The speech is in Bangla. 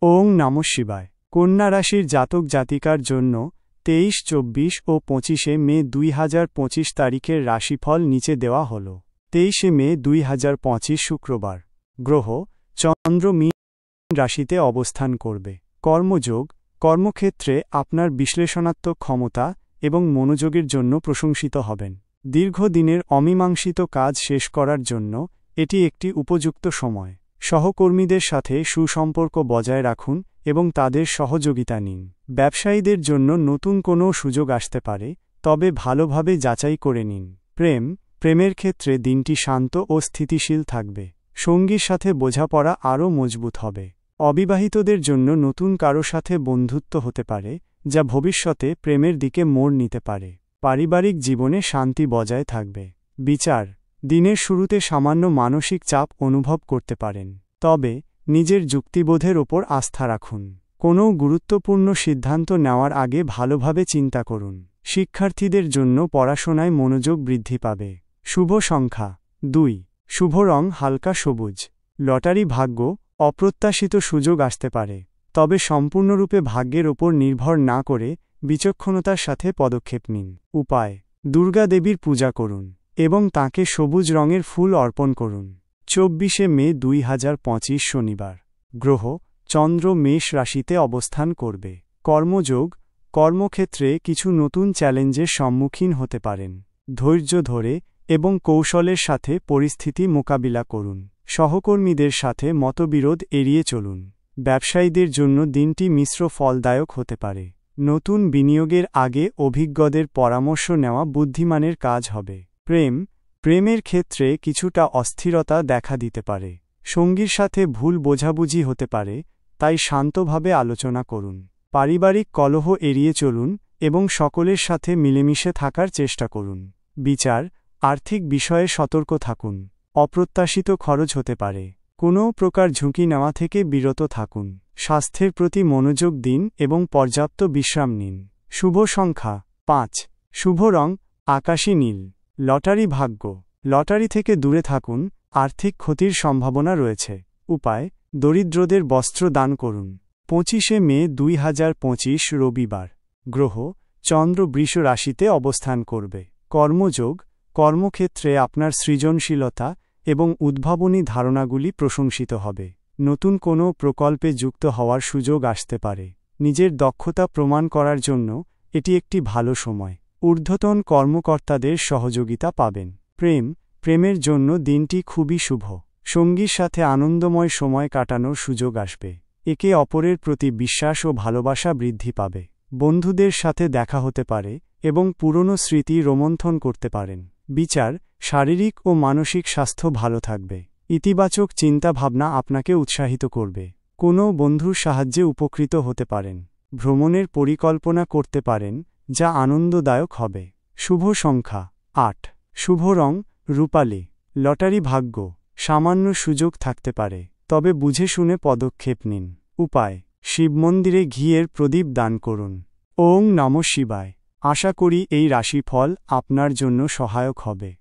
ওং নমঃ শিবায়। কন্যা রাশির জাতক জাতিকার জন্য 23, 24 ও 25 মে 2025 তারিখের রাশিফল নিচে দেওয়া হল। 23 মে 2025 শুক্রবার। গ্রহ চন্দ্র মীন রাশিতে অবস্থান করবে। কর্মযোগ কর্মক্ষেত্রে আপনার বিশ্লেষণাত্মক ক্ষমতা এবং মনোযোগের জন্য প্রশংসিত হবেন। দীর্ঘদিনের অমীমাংসিত কাজ শেষ করার জন্য এটি একটি উপযুক্ত সময়। সহকর্মীদের সাথে সুসম্পর্ক বজায় রাখুন এবং তাদের সহযোগিতা নিন। ব্যবসায়ীদের জন্য নতুন কোনো সুযোগ আসতে পারে, তবে ভালোভাবে যাচাই করে নিন। প্রেমের ক্ষেত্রে দিনটি শান্ত ও স্থিতিশীল থাকবে। সঙ্গীর সাথে বোঝাপড়া আরও মজবুত হবে। অবিবাহিতদের জন্য নতুন কারো সাথে বন্ধুত্ব হতে পারে, যা ভবিষ্যতে প্রেমের দিকে মোড় নিতে পারে। পারিবারিক জীবনে শান্তি বজায় থাকবে। বিচার দিনের শুরুতে সামান্য মানসিক চাপ অনুভব করতে পারেন, তবে নিজের যুক্তিবোধের ওপর আস্থা রাখুন। কোনো গুরুত্বপূর্ণ সিদ্ধান্ত নেওয়ার আগে ভালোভাবে চিন্তা করুন। শিক্ষার্থীদের জন্য পড়াশোনায় মনোযোগ বৃদ্ধি পাবে। শুভ সংখ্যা 2, শুভ রং হালকা সবুজ। লটারি ভাগ্য অপ্রত্যাশিত সুযোগ আসতে পারে, তবে সম্পূর্ণরূপে ভাগ্যের ওপর নির্ভর না করে বিচক্ষণতার সাথে পদক্ষেপ নিন। উপায় দুর্গা দেবীর পূজা করুন এবং তাঁকে সবুজ রঙের ফুল অর্পণ করুন। 24 মে 2025 শনিবার। গ্রহ চন্দ্র মেষ রাশিতে অবস্থান করবে। কর্মযোগ কর্মক্ষেত্রে কিছু নতুন চ্যালেঞ্জের সম্মুখীন হতে পারেন। ধৈর্য ধরে এবং কৌশলের সাথে পরিস্থিতি মোকাবিলা করুন। সহকর্মীদের সাথে মতবিরোধ এড়িয়ে চলুন। ব্যবসায়ীদের জন্য দিনটি মিশ্র ফলদায়ক হতে পারে। নতুন বিনিয়োগের আগে অভিজ্ঞদের পরামর্শ নেওয়া বুদ্ধিমানের কাজ হবে। প্রেমের ক্ষেত্রে কিছুটা অস্থিরতা দেখা দিতে পারে। সঙ্গীর সাথে ভুল বোঝাবুঝি হতে পারে, তাই শান্তভাবে আলোচনা করুন। পারিবারিক কলহ এড়িয়ে চলুন এবং সকলের সাথে মিলেমিশে থাকার চেষ্টা করুন। বিচার আর্থিক বিষয়ে সতর্ক থাকুন। অপ্রত্যাশিত খরচ হতে পারে। কোনো প্রকার ঝুঁকি নেওয়া থেকে বিরত থাকুন। স্বাস্থ্যের প্রতি মনোযোগ দিন এবং পর্যাপ্ত বিশ্রাম নিন। শুভ সংখ্যা 5, শুভ রং আকাশী নীল। লটারি ভাগ্য লটারি থেকে দূরে থাকুন, আর্থিক ক্ষতির সম্ভাবনা রয়েছে। উপায় দরিদ্রদের বস্ত্র দান করুন। 25 মে 2025 রবিবার। গ্রহ চন্দ্র বৃষ রাশিতে অবস্থান করবে। কর্মযোগ কর্মক্ষেত্রে আপনার সৃজনশীলতা এবং উদ্ভাবনী ধারণাগুলি প্রশংসিত হবে। নতুন কোনো প্রকল্পে যুক্ত হওয়ার সুযোগ আসতে পারে। নিজের দক্ষতা প্রমাণ করার জন্য এটি একটি ভালো সময়। ঊর্ধ্বতন কর্মকর্তাদের সহযোগিতা পাবেন। প্রেমের জন্য দিনটি খুবই শুভ। সঙ্গীর সাথে আনন্দময় সময় কাটানোর সুযোগ আসবে। একে অপরের প্রতি বিশ্বাস ও ভালোবাসা বৃদ্ধি পাবে। বন্ধুদের সাথে দেখা হতে পারে এবং পুরনো স্মৃতি রোমন্থন করতে পারেন। বিচার শারীরিক ও মানসিক স্বাস্থ্য ভালো থাকবে। ইতিবাচক চিন্তাভাবনা আপনাকে উৎসাহিত করবে। কোনো বন্ধুর সাহায্যে উপকৃত হতে পারেন। ভ্রমণের পরিকল্পনা করতে পারেন, যা আনন্দদায়ক হবে। শুভ সংখ্যা 8, শুভ রং রূপালি। লটারি ভাগ্য সামান্য সুযোগ থাকতে পারে, তবে বুঝে শুনে পদক্ষেপ নিন। উপায় শিব মন্দিরে ঘিয়ের প্রদীপ দান করুন। ওং নমঃ শিবায়। আশা করি এই রাশিফল আপনার জন্য সহায়ক হবে।